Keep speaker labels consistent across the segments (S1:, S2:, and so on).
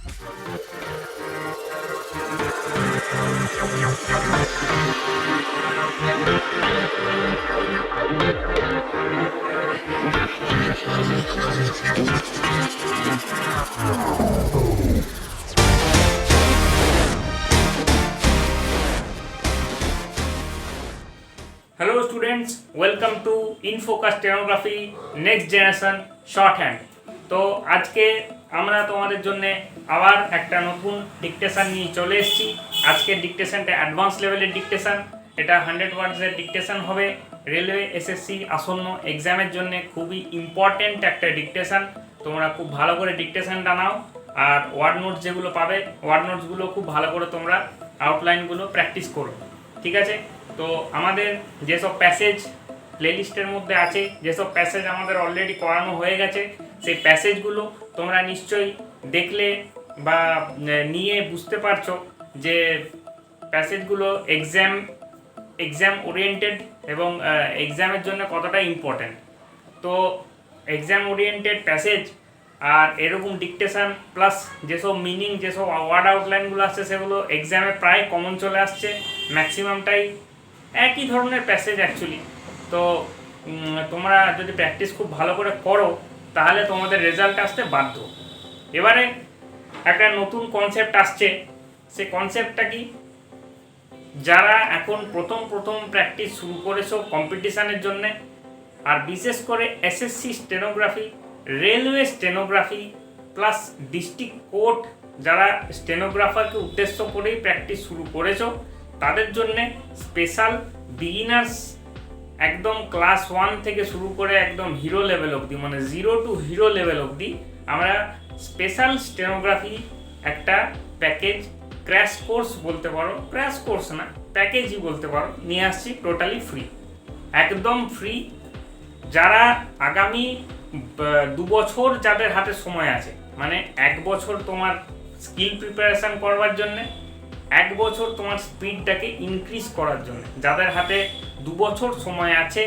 S1: Hello students, welcome to InFocus Stenography Next Generation Shorthand। তো আজকে আমরা তোমাদের জন্য আবার একটা নতুন ডিকটেশন নিয়ে চলে এসেছি। আজকের ডিকটেশনটা অ্যাডভান্স লেভেলের ডিকটেশন, এটা 100 ওয়ার্ডসের ডিকটেশন হবে। রেলওয়ে এসএসসি আসন্ন এক্সামের জন্য খুবই ইম্পর্টেন্ট একটা ডিকটেশন। তোমরা খুব ভালো করে ডিকটেশনটা নাও, আর ওয়ার্ড নোটস যেগুলো পাবে ওয়ার্ড নোটসগুলো খুব ভালো করে তোমরা আউটলাইনগুলো প্র্যাকটিস করো, ঠিক আছে? তো আমাদের যেসব প্যাসেজ প্লেলিস্টের মধ্যে আছে, যেসব প্যাসেজ আমাদের অলরেডি করানো হয়ে গেছে, সেই প্যাসেজগুলো তোমরা নিশ্চয়ই দেখলে বা নিয়ে বুঝতে পারছো যে প্যাসেজগুলো এক্সাম ওরিয়েন্টেড এবং এক্সামের জন্য কতটা ইম্পর্ট্যান্ট। তো এক্সাম ওরিয়েন্টেড প্যাসেজ আর এরকম ডিকটেশন প্লাস যেসব মিনিং, যেসব ওয়ার্ড আউটলাইনগুলো আসছে সেগুলো এক্সামে প্রায় কমন চলে আসছে, ম্যাক্সিমামটাই একই ধরনের প্যাসেজ অ্যাকচুয়ালি। তো তোমরা যদি প্র্যাকটিস খুব ভালো করে করো তাহলে তোমাদের রেজাল্ট আসতে বাধ্য। এবারে একটা নতুন কনসেপ্ট আসছে, সেই কনসেপ্টটা কি, যারা এখন প্রথম প্র্যাকটিস শুরু করেছো কম্পিটিশানের জন্যে, আর বিশেষ করে SSC stenography, railway stenography plus district court, যারা স্টেনোগ্রাফারকে উদ্দেশ্য করেই প্র্যাকটিস শুরু করেছো, তাদের জন্যে স্পেশাল বিগিনার্স একদম ক্লাস 1 থেকে শুরু করে একদম হিরো লেভেল অবধি, মানে 0 টু হিরো লেভেল অবধি আমরা স্পেশাল স্টেনোগ্রাফি একটা প্যাকেজ, ক্র্যাশ কোর্স বলতে পারো, ক্র্যাশ কোর্স না প্যাকেজই বলতে পারো, নিয়ে আসছি টোটালি ফ্রি, একদম ফ্রি। যারা আগামী 2 বছর যাদের হাতে সময় আছে, মানে 1 বছর তোমার স্কিল প্রিপারেশান করবার জন্যে, 1 বছর তোমার স্পিডটাকে ইনক্রিজ করার জন্য যাদের হাতে 2 বছর সময় আছে,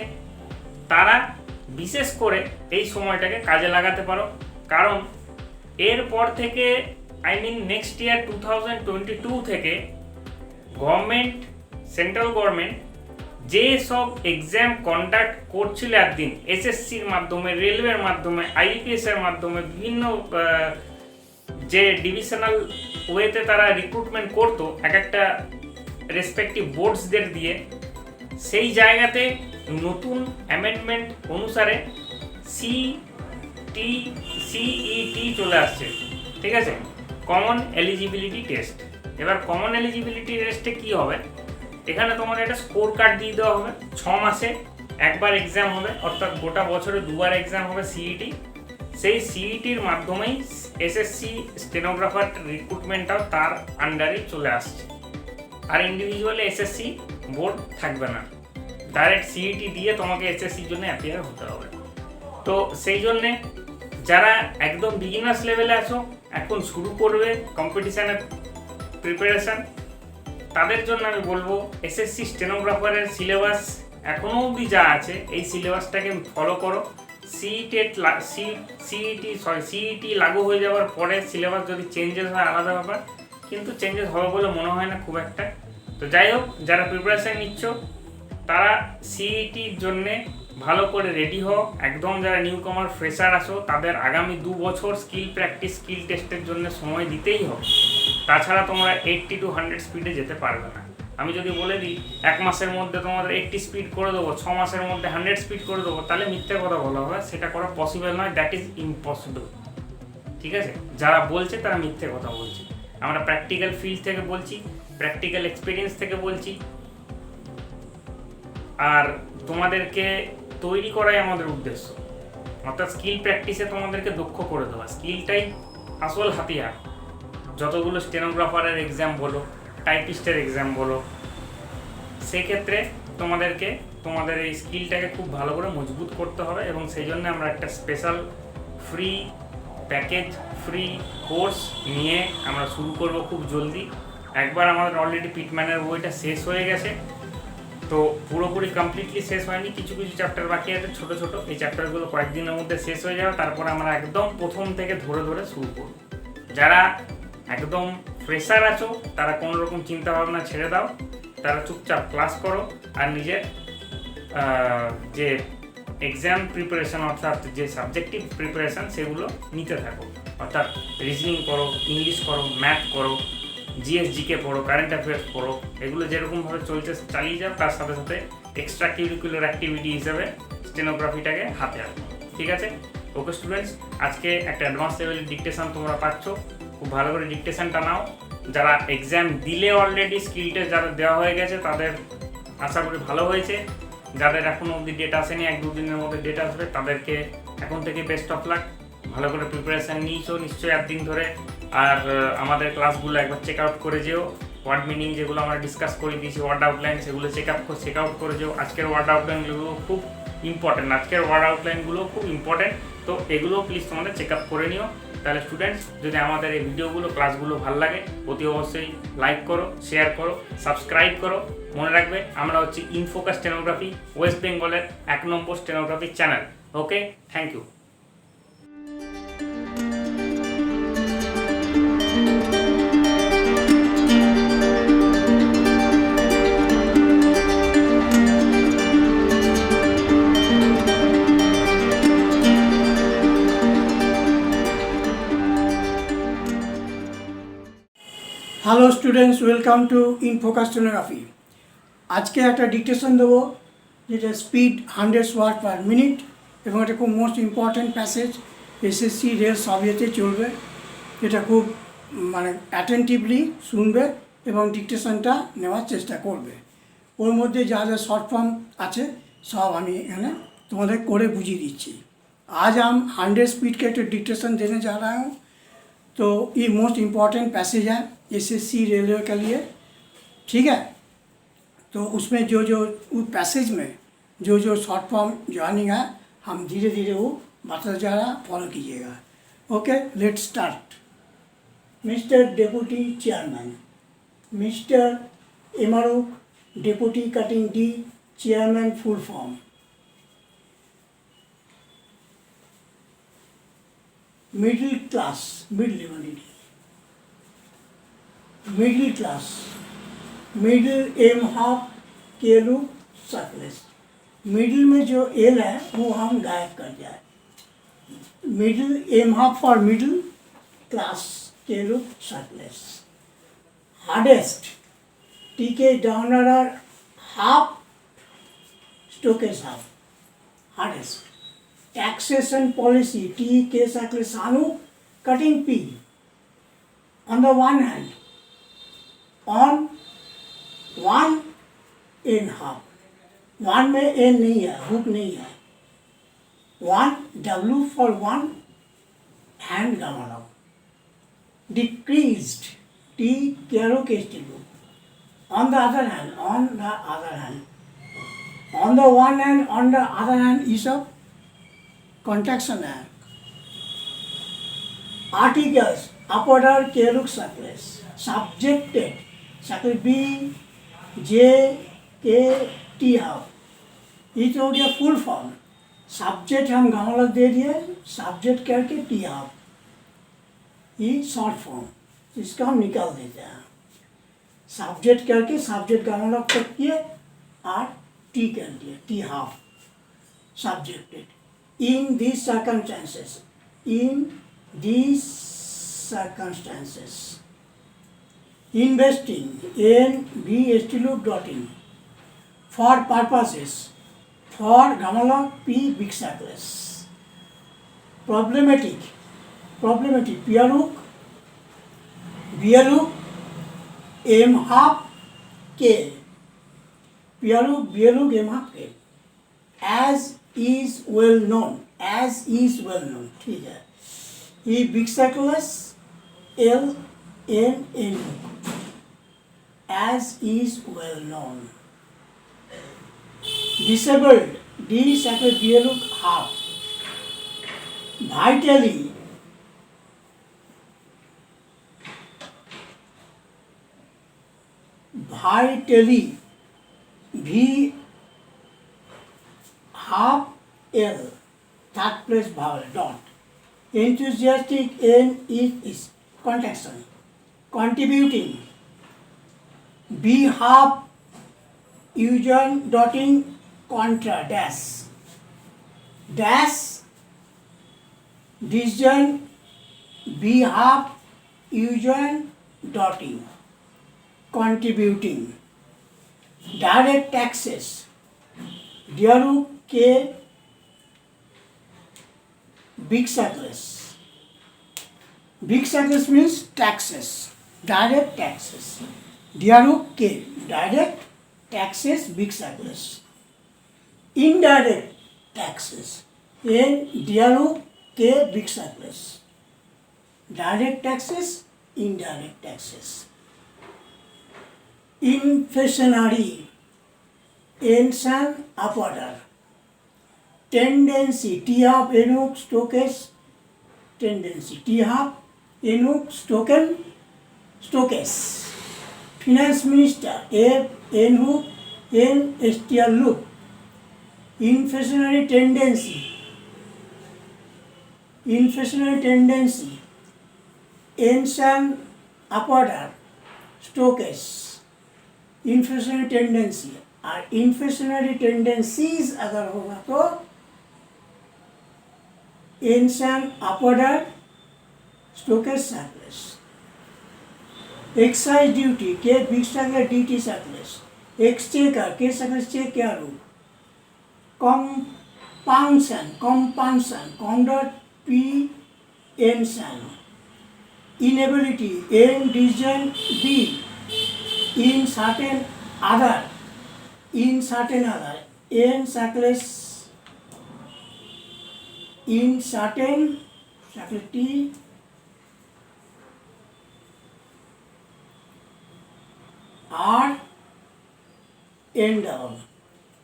S1: তারা বিশেষ করে এই সময়টাকে কাজে লাগাতে পারো। কারণ এরপর থেকে নেক্সট ইয়ার 2022 থেকে গভর্নমেন্ট, সেন্ট্রাল গভর্নমেন্ট যে সব এক্সাম কন্ডাক্ট করছিল একদিন এসএসসির মাধ্যমে, রেলওয়ের মাধ্যমে, আইপিএসের মাধ্যমে, বিভিন্ন যে ডিভিশনাল ওয়েতে তারা রিক্রুটমেন্ট করতো এক একটা রেসপেক্টিভ বোর্ডসদের দিয়ে, সেই জায়গাতে নতুন অ্যামেন্ডমেন্ট অনুসারে সিইটি চলে আসছে, ঠিক আছে? Common eligibility test. এবার কমন এলিজিবিলিটি টেস্টে কী হবে, এখানে তোমাদের একটা স্কোর কার্ড দিয়ে দেওয়া হবে, 6 মাসে একবার এক্সাম হবে, অর্থাৎ গোটা বছরে 2বার এক্সাম হবে সিইটি। সেই সিইটির মাধ্যমেই এসএসসি স্টেনোগ্রাফার রিক্রুটমেন্টটাও তার আন্ডারেই চলে আসছে, আর ইন্ডিভিজুয়ালি এসএসসি বোর্ড থাকবে না, ডাইরেক্ট সিইটি দিয়ে তোমাকে এসএসসির জন্য অ্যাপিয়ার হতে হবে। তো সেই জন্যে যারা একদম বিগিনার্স লেভেলে আছো, এখন শুরু করবে কম্পিটিশানের প্রিপারেশান, তাদের জন্য আমি বলবো এসএসসি স্টেনোগ্রাফারের সিলেবাস এখনও অবধি যা আছে এই সিলেবাসটাকে ফলো করো। সিইটি লাগু হয়ে যাওয়ার পরে সিলেবাস যদি চেঞ্জেস হয় আলাদা ব্যাপার, কিন্তু চেঞ্জেস হবে বলে মনে হয় না খুব একটা। তো যাই হোক, যারা প্রিপারেশান নিচ্ছ তারা সিইটির জন্যে ভালো করে রেডি হও। একদম যারা নিউ কামার ফ্রেশার আসো তাদের আগামী 2 বছর স্কিল প্র্যাকটিস, স্কিল টেস্টের জন্য সময় দিতেই হবে, তাছাড়া তোমরা 80 to 100 স্পিডে যেতে পারবে না। আমি যদি বলে দিই 1 মাসের মধ্যে তোমাদের 80 স্পিড করে দেবো, 6 মাসের মধ্যে 100 স্পিড করে দেবো, তাহলে মিথ্যে কথা বলা হবে, সেটা করা পসিবল নয়, দ্যাট ইজ ইম্পসিবল, ঠিক আছে? যারা বলছে তারা মিথ্যে কথা বলছে। আমরা প্র্যাকটিক্যাল ফিল্ড থেকে বলছি, প্র্যাকটিক্যাল এক্সপিরিয়েন্স থেকে বলছি, আর তোমাদেরকে তৈরি করাই আমাদের উদ্দেশ্য, অর্থাৎ স্কিল প্র্যাকটিসে তোমাদেরকে দক্ষ করে দেওয়া, স্কিলটাই আসল হাতিয়ার। যতগুলো স্টেনোগ্রাফারের এক্সাম বলো, টাইপিস্টের এক্সাম বলো, সেক্ষেত্রে তোমাদেরকে তোমাদের এই স্কিলটাকে খুব ভালো করে মজবুত করতে হবে, এবং সেই জন্য আমরা একটা special free package, free course নিয়ে আমরা শুরু করব খুব জলদি। একবার আমাদের অলরেডি পিটম্যানের বইটা শেষ হয়ে গেছে, তো পুরোপুরি কমপ্লিটলি শেষ হয়নি, কিছু কিছু চ্যাপ্টার বাকি আছে ছোট ছোট, এই চ্যাপ্টারগুলো কয়েকদিনের মধ্যে শেষ হয়ে যাবে, তারপর আমরা একদম প্রথম থেকে ধরে ধরে শুরু করব। যারা একদম ফ্রেশার আছো তারা কোনো রকম চিন্তা ভাবনা ছেড়ে দাও, তারা চুপচাপ ক্লাস করো আর নিজের যে এক্সাম প্রিপারেশন অর্থাৎ যে সাবজেক্টিভ প্রিপারেশন সেগুলো নিতে থাকো, অর্থাৎ রিজনিং করো, ইংলিশ করো, ম্যাথ করো, জিএস জিকে পড়ো, কারেন্ট অ্যাফেয়ার্স পড়ো, এগুলো যেরকমভাবে চলছে চালিয়ে যাও, তার সাথে সাথে এক্সট্রা কারিকুলার অ্যাক্টিভিটি হিসেবে স্টেনোগ্রাফিটাকে হাতে রাখো। ঠিক আছে? ওকে স্টুডেন্টস, আজকে একটা অ্যাডভান্স লেভেলের ডিকটেশন তোমরা পাচ্ছ, খুব ভালো করে ডিকটেশনটা নাও। যারা এক্সাম দিলে অলরেডি স্কিল টেস্ট যাদের দেওয়া হয়ে গেছে তাদের আশা করি ভালো হয়েছে, যাদের এখনও অবধি ডেট আসেনি, 1-2 দিনের মধ্যে ডেট আসবে, তাদেরকে এখন থেকে বেস্ট অফ লাক। ভালো করে প্রিপারেশান নিয়েছো নিশ্চয়ই একদিন ধরে। আর আমাদের ক্লাসগুলো একবার চেক আউট করে যেও, ওয়ার্ড মিনিং যেগুলো আমরা ডিসকাস করে দিয়েছি, ওয়ার্ড আউটলাইন, সেগুলো চেক আউট করে যেও। আজকের ওয়ার্ড আউটলাইনগুলো খুব ইম্পর্টেন্ট, খুব ইম্পর্টেন্ট, তো এগুলো প্লিজ তোমাদের চেক আপ করে নিও। তাহলে স্টুডেন্টস, যদি আমাদের এই ভিডিওগুলো ক্লাসগুলো ভালো লাগে অতি অবশ্যই লাইক করো, শেয়ার করো, সাবস্ক্রাইব করো। মনে রাখবে আমরা হচ্ছে ইনফোকাস স্টেনোগ্রাফি, ওয়েস্ট বেঙ্গলের 1 number stenography channel. Okay, thank you.
S2: Hello students, welcome to Infocus stenography. আজকে একটা ডিকটেশন দেবো যেটা স্পিড 100 ওয়ার্ড পার মিনিট, এবং এটা খুব most important passage, SSC rail সব ইয়েতে চলবে। এটা খুব মানে অ্যাটেন্টিভলি শুনবে এবং ডিকটেশনটা নেওয়ার চেষ্টা করবে। ওর মধ্যে যা যা শর্ট ফর্ম আছে সব আমি এখানে তোমাদের করে बुझिए দিচ্ছি। आज हम 100 स्पीड के डिक्टेशन देने जा रहा हूँ। तो ये मोस्ट इम्पॉर्टेंट पैसेज है एसएससी रेलवे के लिए, ठीक है। तो उसमें जो जो उस पैसेज में जो जो शॉर्ट फॉर्म ज्वाइनिंग है हम धीरे धीरे वो बताते जा रहा, फॉलो कीजिएगा। Okay, let's start. Mister deputy chairman, mister एमारुक deputy cutting D chairman full form. Middle class, middle class, middle M half केलू सर्कलेस। मिडिल में जो एल है वो हम गायब कर जाए। Middle M half for middle class केलू सर्कलेस। हार्डेस्ट टी के downer R half strokes half hardest. Taxation policy T K circle Sanu cutting P. On the one hand, on 1 in half, 1 में N नहीं है, hook नहीं है, 1 W for 1 and gamma. Decreased T Kero Kestilu. On the other hand, on the one hand, on the other hand is of contraction है। Articles upward are K-look surplus, subjected circle B J K T half। ये तो हो गया full form. Subject हम गामला दे दिए, subject करके T half, ये शॉर्ट फॉर्म, इसका हम निकाल देते हैं। सब्जेक्ट करके सब्जेक्ट गामला तक किए और टी कर दिए, T half subjected. In these circumstances, investing nvstloop.in for purposes for gamma p big circles. Problematic Bialuk m half k, Bialuk m half k, as is well known, ठीक है। ये big सर्कुलस L N N, as is well known। Disabled D circle B look half। Vitally V half L, third place vowel dot। Enthusiastic N is contraction, contributing, B half Eugen dotting contra dash decision B half Eugen dotting contributing, direct taxes Diaru K big circles. Big circles means taxes, direct taxes. Diaru K, direct taxes, big circles. Indirect taxes, N Diaru K big circles. Direct taxes, indirect taxes. Inflationary, N San upwarder. Tendency, T half Enoch Stokes tendency, T half Enoch Stokes. Finance Minister, F N hook N STR loop. Inflationary tendency, N San upwarder Stokes. Inflationary tendency और inflationary tendencies अगर होगा तो इंसान upwarder Stokes circles. Excise duty K big circle DT circles. Exchequer K circles check क्या रूप. Compunction conduct P N san. Inability N decision B in certain other N circles in certain circle T R N double.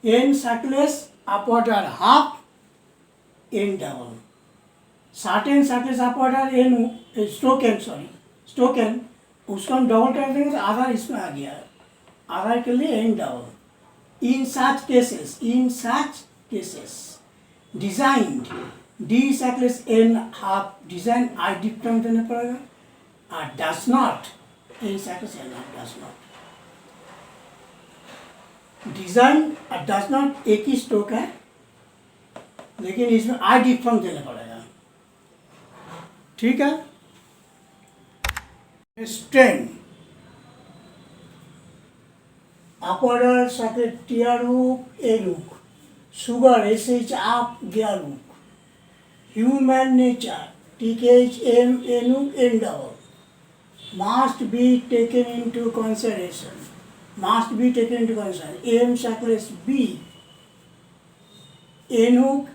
S2: N circles upward are half N double. Certain circles upward are N Stoken उसको हम double कर देंगे तो आधा इसमें आ गया, आधा के लिए N double. In such cases, designed D circles N half design I different देना पड़ेगा और does not N circles N half does not. Design और does not एक ही स्ट्रोक है लेकिन इसमें I डिफरेंट देना पड़ेगा. ठीक है. Strain upwarder circle Tiaruk Eluk, sugar SH up Diaruk, human nature TKH M Enuk N double, must be taken into consideration. M circles B Enuk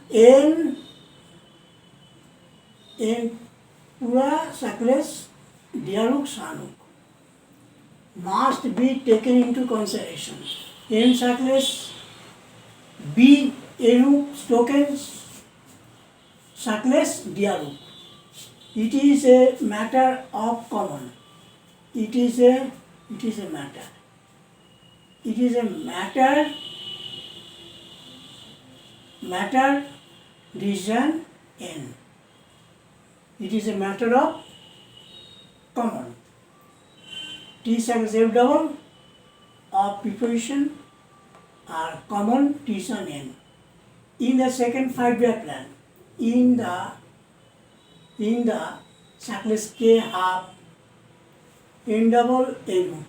S2: N पूरा circles Diaruk Sanuk. Must be taken into consideration. M circles B Enuk Stokes circles Diaruk. It is a matter of common. It is a matter. Decision N. It is a matter of common. T circles F double of preposition are common T sun N. In the second 5-year plan, in the circles K half N double Enuk,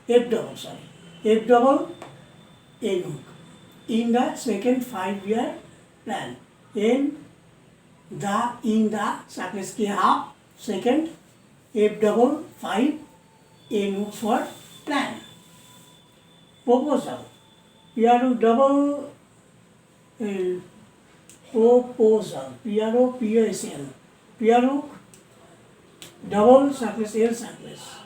S2: F double Enuk. In the second 5-year plan, in the circles K half second F double 5 Enuk for plan. Proposal. PRO double proposal. PRO PSL. PRO double circles L circles.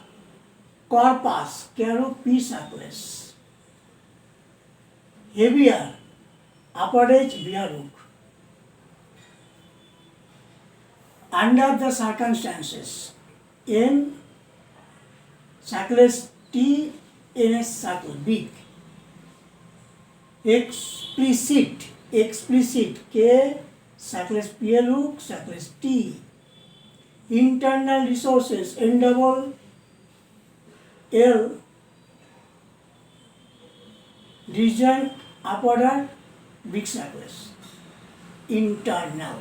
S2: Corpus. PRO P circles. Heavier. Upper edge PRO. Under the circumstances. N circles T NS circle big. Explicit K circles PL hook circles T. Internal resources N double L region up order big circles internal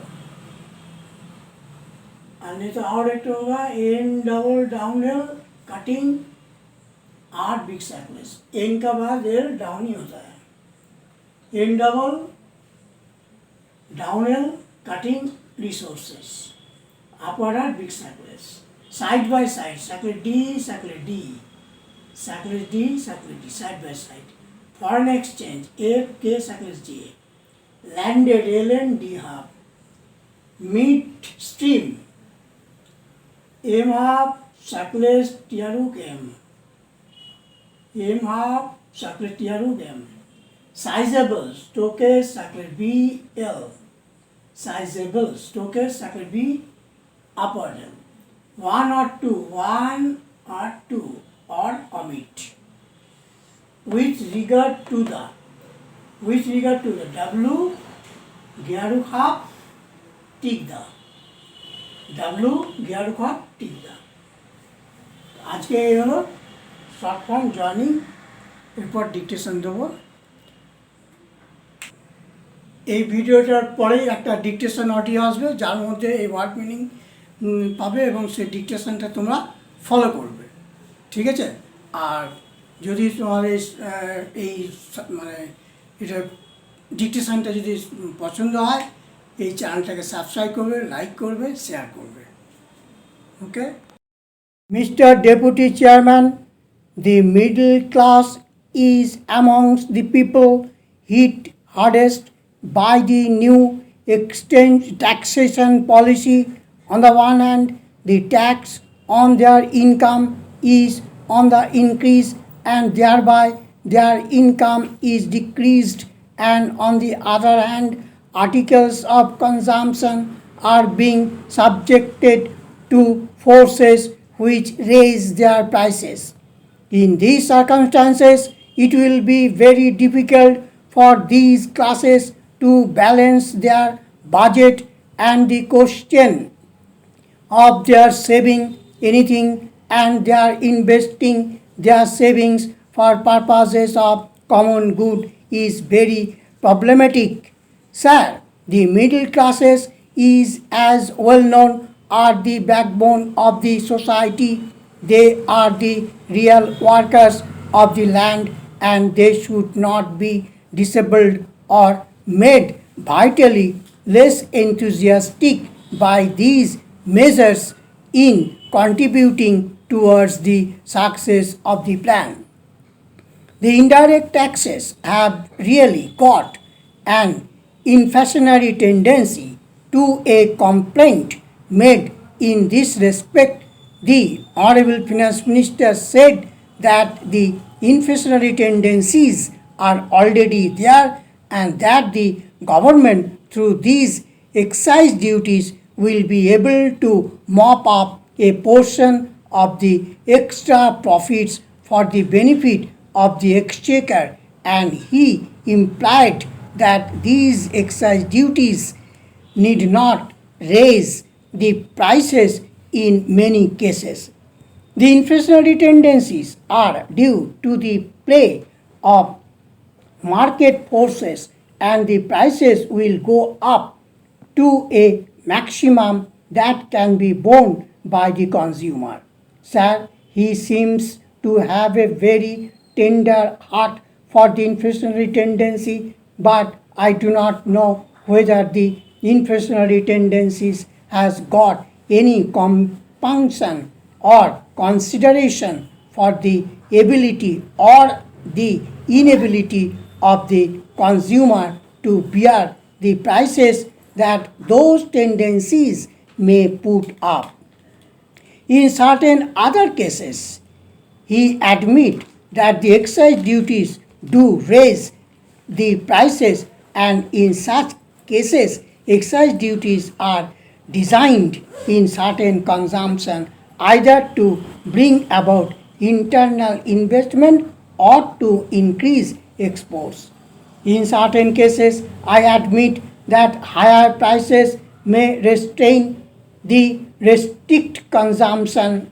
S2: और नहीं तो और एक होगा N double down L cutting R big circles N का बाद L down ही होता है N double down L cutting resources up order big circles side by side circle D circle D circle D circle D side by side foreign exchange F K circle J landed LN D half mid stream M half circles Tiaruk M M half circle Tiaruk M sizable Stokes circle B L sizable Stokes circle B upper M one or two or omit with regard to the W Gyaruk half tick the W Gyaruk half tick the আজকে এই হলো short form joining এরপর dictation দেবো এই ভিডিওটার পরেই একটা dictation audio আসবে যার মধ্যে এই ওয়ার্ড মিনিং পাবে এবং সেই ডিকটেশনটা তোমরা ফলো করবে ঠিক আছে আর যদি তোমার এই মানে এটা ডিকটেশনটা যদি পছন্দ হয় এই চ্যানেলটাকে সাবস্ক্রাইব করবে লাইক করবে শেয়ার করবে ওকে Mr. Deputy Chairman, the middle class is amongst the people hit hardest by the new exchange taxation policy. On the one hand, the tax on their income is on the increase and thereby their income is decreased, and on the other hand, articles of consumption are being subjected to forces which raise their prices. In these circumstances, it will be very difficult for these classes to balance their budget, and the question of their saving anything and their investing their savings for purposes of common good is very problematic. Sir, the middle classes is as well known are the backbone of the society. They are the real workers of the land, and they should not be disabled or made vitally less enthusiastic by these measures in contributing towards the success of the plan. The indirect taxes have really got an inflationary tendency. To a complaint made in this respect, the Honorable Finance Minister said that the inflationary tendencies are already there and that the government through these excise duties will be able to mop up a portion of the extra profits for the benefit of the exchequer, and he implied that these excise duties need not raise the prices in many cases. The inflationary tendencies are due to the play of market forces, and the prices will go up to a maximum that can be borne by the consumer. Sir, he seems to have a very tender heart for the inflationary tendency, but I do not know whether the inflationary tendencies has got any compunction or consideration for the ability or the inability of the consumer to bear the prices that those tendencies may put up. In certain other cases, he admits that the excise duties do raise the prices, and in such cases, excise duties are designed in certain consumption either to bring about internal investment or to increase exports. In certain cases, I admit that higher prices may restrain the restrict consumption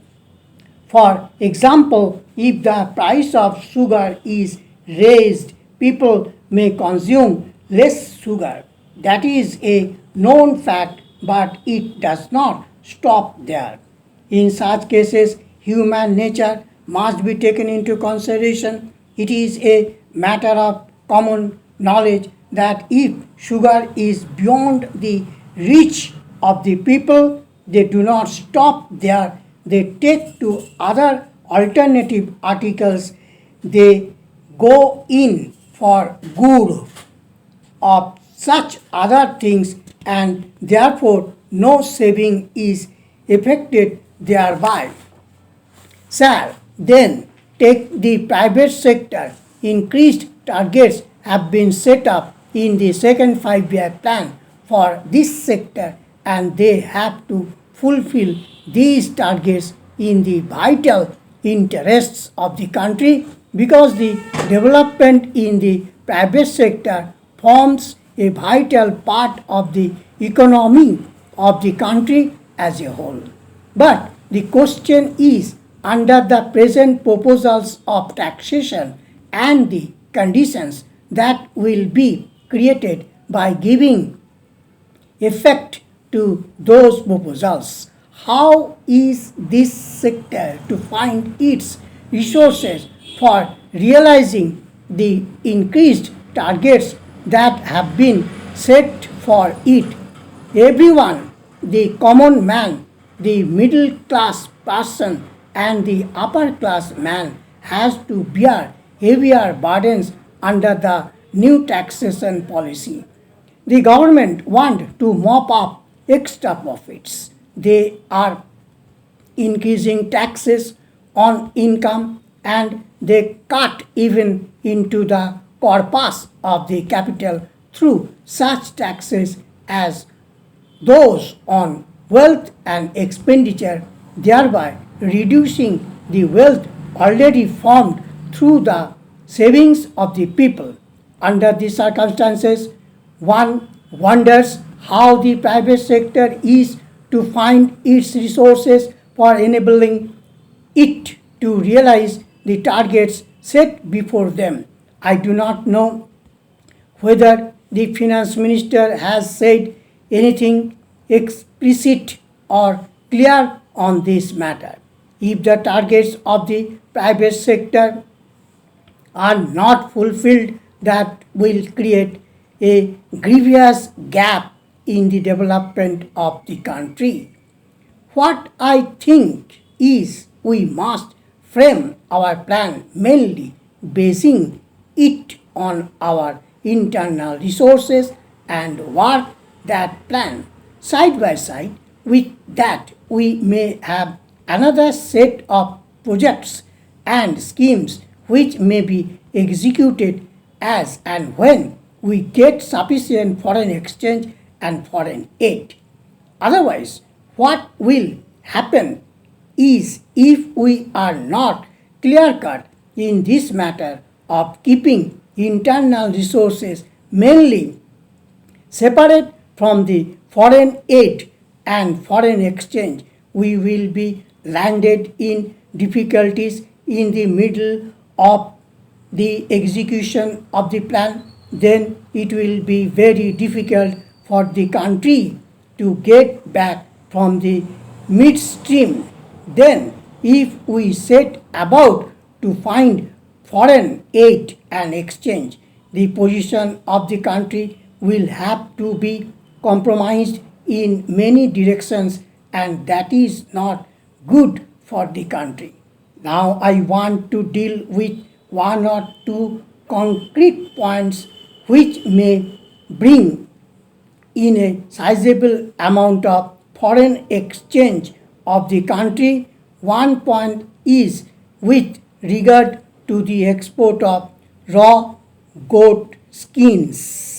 S2: For example, if the price of sugar is raised, people may consume less sugar. That is a known fact, but it does not stop there. In such cases, human nature must be taken into consideration. It is a matter of common knowledge that if sugar is beyond the reach of the people, they do not stop there. They take to other alternative articles. They go in for good of such other things, and therefore no saving is effected thereby. Sir, then take the private sector. Increased targets have been set up in the second 5-year plan for this sector, and they have to fulfill these targets in the vital interests of the country, because the development in the private sector forms a vital part of the economy of the country as a whole. But the question is, under the present proposals of taxation and the conditions that will be created by giving effect to those proposals, how is this sector to find its resources for realizing the increased targets that have been set for it? Everyone, the common man, the middle class person, and the upper class man, has to bear heavier burdens under the new taxation policy. The government want to mop up extra profits. They are increasing taxes on income, and they cut even into the corpus of the capital through such taxes as those on wealth and expenditure, thereby reducing the wealth already formed through the savings of the people. Under these circumstances, one wonders how the private sector is to find its resources for enabling it to realize the targets set before them. I do not know whether the finance minister has said anything explicit or clear on this matter. If the targets of the private sector are not fulfilled, that will create a grievous gap in the development of the country. What I think is, we must frame our plan mainly basing it on our internal resources and work that plan. Side by side with that, we may have another set of projects and schemes which may be executed as and when we get sufficient foreign exchange and foreign aid. Otherwise, what will happen is, if we are not clear-cut in this matter of keeping internal resources mainly separate from the foreign aid and foreign exchange, we will be landed in difficulties in the middle of the execution of the plan. Then it will be very difficult for the country to get back from the midstream. Then, if we set about to find foreign aid and exchange, the position of the country will have to be compromised in many directions, and that is not good for the country. Now I want to deal with one or two concrete points which may bring in a sizable amount of foreign exchange of the country. One point is with regard to the export of raw goat skins.